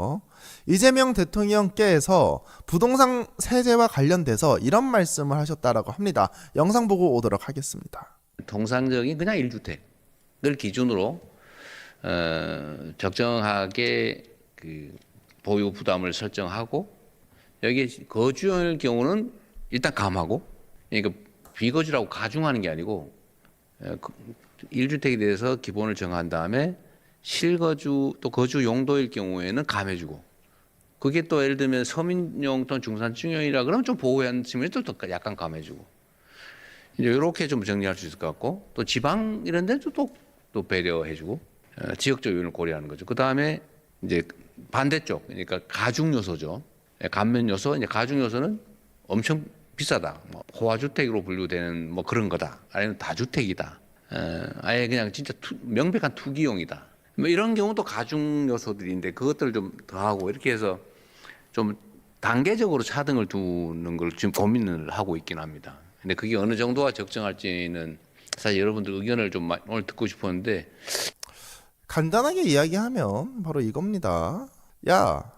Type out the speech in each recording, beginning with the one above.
볼게요. 이재명 대통령께서 부동산 세제와 관련돼서 이런 말씀을 하셨다라고 합니다. 영상 보고 오도록 하겠습니다. 통상적인 그냥 1주택을 기준으로 적정하게 그 보유 부담을 설정하고 여기에 거주할 경우는 일단 감하고, 그러니까 비거주라고 가중하는 게 아니고 1주택에 대해서 기본을 정한 다음에 실거주 또 거주 용도일 경우에는 감해주고, 그게 또 예를 들면 서민용 또는 중산층용이라 그러면 좀 보호하는 측면에서 또 약간 감해주고, 이제 이렇게 좀 정리할 수 있을 것 같고, 또 지방 이런 데도 또 배려해주고 지역적 요인을 고려하는 거죠. 그 다음에 이제 반대쪽, 그러니까 가중 요소죠. 감면 요소, 이제 가중 요소는 엄청 비싸다, 뭐 호화주택으로 분류되는 뭐 그런 거다, 아니면 다주택이다, 아예 그냥 진짜 명백한 투기용이다, 뭐 이런 경우도 가중 요소들인데 그것들을 좀 더하고 이렇게 해서 좀 단계적으로 차등을 두는 걸 지금 고민을 하고 있긴 합니다. 근데 그게 어느 정도가 적정할지는 사실 여러분들 의견을 좀 오늘 듣고 싶었는데, 간단하게 이야기하면 바로 이겁니다. 야,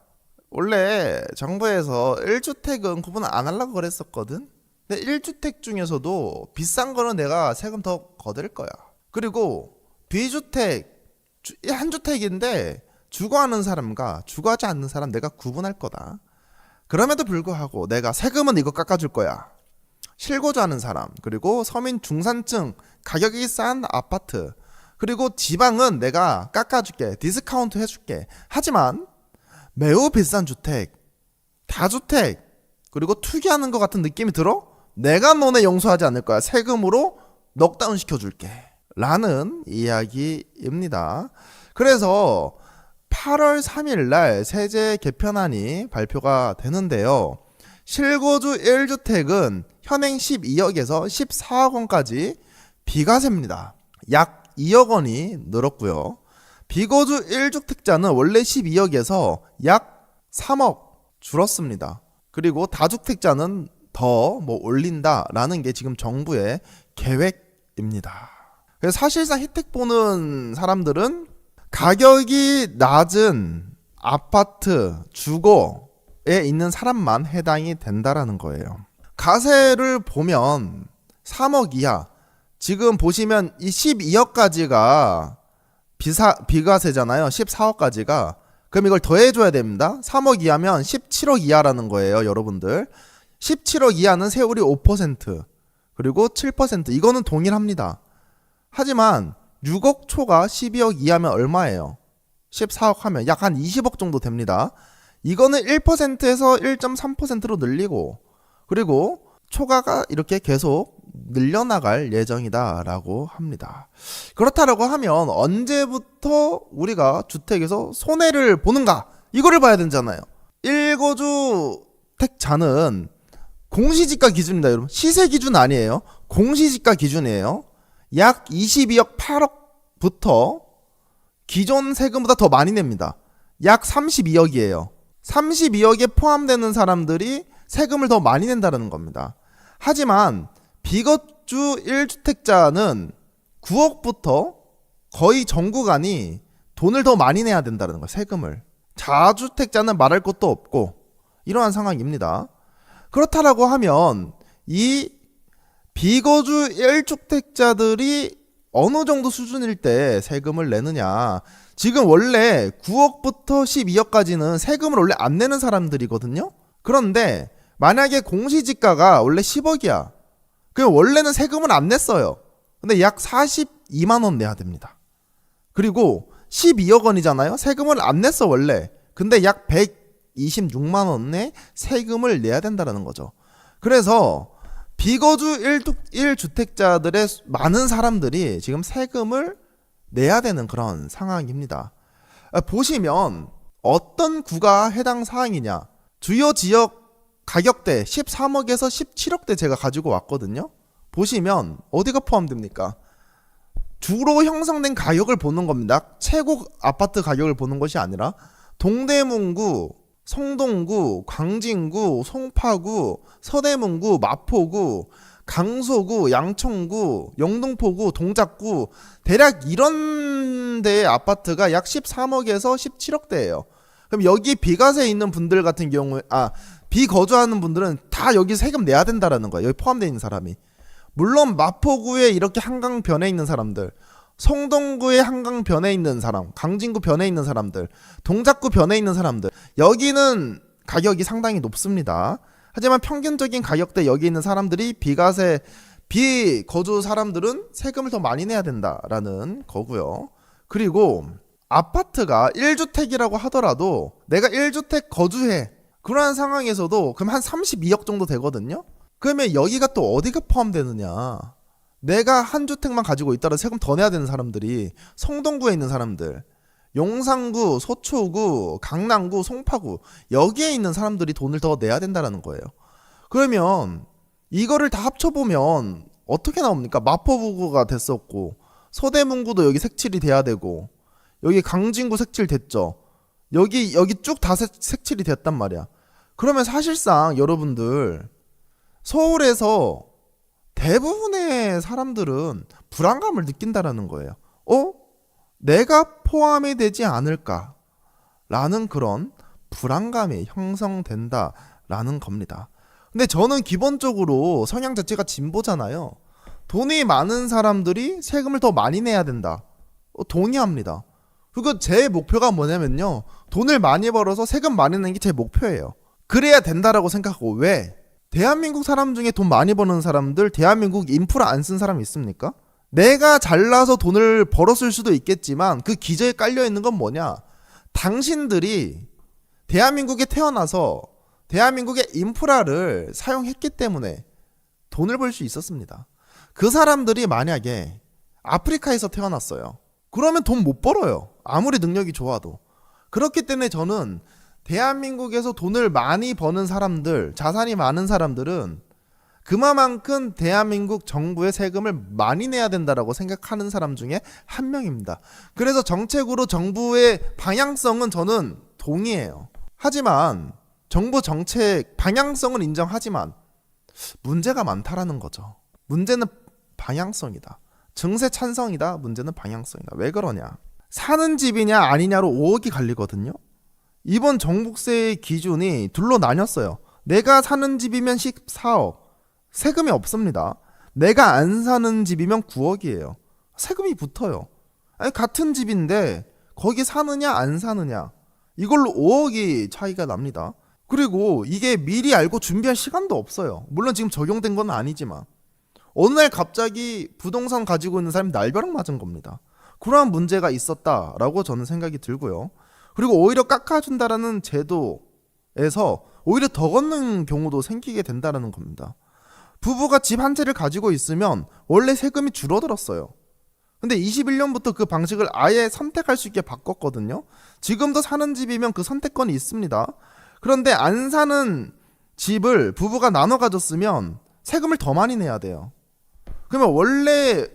원래 정부에서 1주택은 구분 안 하려고 그랬었거든. 근데 1주택 중에서도 비싼 거는 내가 세금 더 거둘 거야. 그리고 비주택, 한 주택인데 주거하는 사람과 주거하지 않는 사람 내가 구분할 거다. 그럼에도 불구하고 내가 세금은 이거 깎아줄 거야. 실거주하는 사람, 그리고 서민 중산층, 가격이 싼 아파트, 그리고 지방은 내가 깎아줄게, 디스카운트 해줄게. 하지만 매우 비싼 주택, 다주택, 그리고 투기하는 것 같은 느낌이 들어? 내가 너네 용서하지 않을 거야. 세금으로 넉다운 시켜줄게 라는 이야기입니다. 그래서 8월 3일 날 세제 개편안이 발표가 되는데요. 실거주 1주택은 현행 12억에서 14억 원까지 비과세입니다. 약 2억 원이 늘었고요. 비거주 1주택자는 원래 12억에서 약 3억 줄었습니다. 그리고 다주택자는 더 올린다라는 게 지금 정부의 계획입니다. 그래서 사실상 혜택 보는 사람들은 가격이 낮은 아파트, 주거에 있는 사람만 해당이 된다라는 거예요. 가세를 보면 3억 이하, 지금 보시면 이 12억까지가 비과세잖아요. 14억까지가. 그럼 이걸 더해줘야 됩니다. 3억 이하면 17억 이하라는 거예요, 여러분들. 17억 이하는 세율이 5%, 그리고 7%, 이거는 동일합니다. 하지만 6억 초가 12억 이하면 얼마예요? 14억 하면 약 한 20억 정도 됩니다. 이거는 1%에서 1.3%로 늘리고, 그리고 초과가 이렇게 계속 늘려나갈 예정이다라고 합니다. 그렇다라고 하면 언제부터 우리가 주택에서 손해를 보는가? 이거를 봐야 되잖아요. 1거주택자는 공시지가 기준입니다, 여러분. 시세 기준 아니에요. 공시지가 기준이에요. 약 22억 8억부터 기존 세금보다 더 많이 냅니다. 약 32억이에요. 32억에 포함되는 사람들이 세금을 더 많이 낸다는 겁니다. 하지만 비거주 1주택자는 9억부터 거의 전 구간이 돈을 더 많이 내야 된다는 거예요, 세금을. 다주택자는 말할 것도 없고 이러한 상황입니다. 그렇다라고 하면 이 비거주 1주택자들이 어느 정도 수준일 때 세금을 내느냐. 지금 원래 9억부터 12억까지는 세금을 원래 안 내는 사람들이거든요. 그런데 만약에 공시지가가 원래 10억이야. 그럼 원래는 세금을 안 냈어요. 근데 약 42만 원 내야 됩니다. 그리고 12억 원이잖아요. 세금을 안 냈어 원래. 근데 약 126만 원의 세금을 내야 된다는 거죠. 그래서 비거주 1주택자들의 많은 사람들이 지금 세금을 내야 되는 그런 상황입니다. 보시면 어떤 구가 해당 사항이냐. 주요 지역 가격대 13억에서 17억대 제가 가지고 왔거든요. 보시면 어디가 포함됩니까? 주로 형성된 가격을 보는 겁니다. 최고 아파트 가격을 보는 것이 아니라 동대문구, 성동구, 광진구, 송파구, 서대문구, 마포구, 강서구, 양천구, 영등포구, 동작구, 대략 이런 데의 아파트가 약 13억에서 17억대예요. 그럼 여기 비과세에 있는 분들 같은 경우에 비거주하는 분들은 다 여기 세금 내야 된다라는 거예요. 여기 포함되어 있는 사람이. 물론 마포구에 이렇게 한강변에 있는 사람들, 성동구의 한강변에 있는 사람, 강진구 변에 있는 사람들, 동작구 변에 있는 사람들, 여기는 가격이 상당히 높습니다. 하지만 평균적인 가격대 여기 있는 사람들이 비과세 비거주 사람들은 세금을 더 많이 내야 된다라는 거고요. 그리고 아파트가 1주택이라고 하더라도 내가 1주택 거주해. 그러한 상황에서도 그럼 한 32억 정도 되거든요. 그러면 여기가 또 어디가 포함되느냐? 내가 한 주택만 가지고 있다라 세금 더 내야 되는 사람들이 성동구에 있는 사람들, 용산구, 서초구, 강남구, 송파구 여기에 있는 사람들이 돈을 더 내야 된다는 거예요. 그러면 이거를 다 합쳐보면 어떻게 나옵니까? 마포구가 됐었고 서대문구도 여기 색칠이 돼야 되고 여기 강진구 색칠 됐죠. 여기 쭉 다 색칠이 됐단 말이야. 그러면 사실상 여러분들 서울에서 대부분의 사람들은 불안감을 느낀다라는 거예요. 내가 포함이 되지 않을까? 라는 그런 불안감이 형성된다라는 겁니다. 근데 저는 기본적으로 성향 자체가 진보잖아요. 돈이 많은 사람들이 세금을 더 많이 내야 된다. 동의합니다. 그리고 제 목표가 뭐냐면요. 돈을 많이 벌어서 세금 많이 내는 게 제 목표예요. 그래야 된다라고 생각하고 왜? 대한민국 사람 중에 돈 많이 버는 사람들 대한민국 인프라 안 쓴 사람 있습니까? 내가 잘나서 돈을 벌었을 수도 있겠지만 그 기저에 깔려있는 건 뭐냐? 당신들이 대한민국에 태어나서 대한민국의 인프라를 사용했기 때문에 돈을 벌 수 있었습니다. 그 사람들이 만약에 아프리카에서 태어났어요. 그러면 돈 못 벌어요. 아무리 능력이 좋아도. 그렇기 때문에 저는 대한민국에서 돈을 많이 버는 사람들, 자산이 많은 사람들은 그만큼 대한민국 정부의 세금을 많이 내야 된다라고 생각하는 사람 중에 한 명입니다. 그래서 정책으로 정부의 방향성은 저는 동의해요. 하지만 정부 정책 방향성은 인정하지만 문제가 많다라는 거죠. 문제는 방향성이다. 증세 찬성이다. 문제는 방향성이다. 왜 그러냐? 사는 집이냐 아니냐로 5억이 갈리거든요. 이번 종부세 기준이 둘로 나뉘었어요. 내가 사는 집이면 14억. 세금이 없습니다. 내가 안 사는 집이면 9억이에요. 세금이 붙어요. 아니, 같은 집인데 거기 사느냐 안 사느냐 이걸로 5억이 차이가 납니다. 그리고 이게 미리 알고 준비할 시간도 없어요. 물론 지금 적용된 건 아니지만 어느 날 갑자기 부동산 가지고 있는 사람이 날벼락 맞은 겁니다. 그러한 문제가 있었다라고 저는 생각이 들고요. 그리고 오히려 깎아준다라는 제도에서 오히려 더 걷는 경우도 생기게 된다는 겁니다. 부부가 집 한 채를 가지고 있으면 원래 세금이 줄어들었어요. 근데 21년부터 그 방식을 아예 선택할 수 있게 바꿨거든요. 지금도 사는 집이면 그 선택권이 있습니다. 그런데 안 사는 집을 부부가 나눠 가졌으면 세금을 더 많이 내야 돼요. 그러면 원래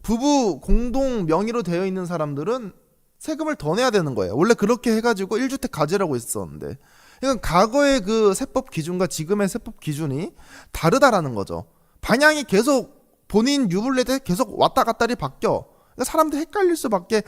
부부 공동 명의로 되어 있는 사람들은 세금을 더 내야 되는 거예요. 원래 그렇게 해가지고 1주택 가지라고 했었는데 이건 과거의 그 세법 기준과 지금의 세법 기준이 다르다라는 거죠. 방향이 계속 본인 유불리 때 계속 왔다 갔다리 바뀌어. 그러니까 사람들 헷갈릴 수밖에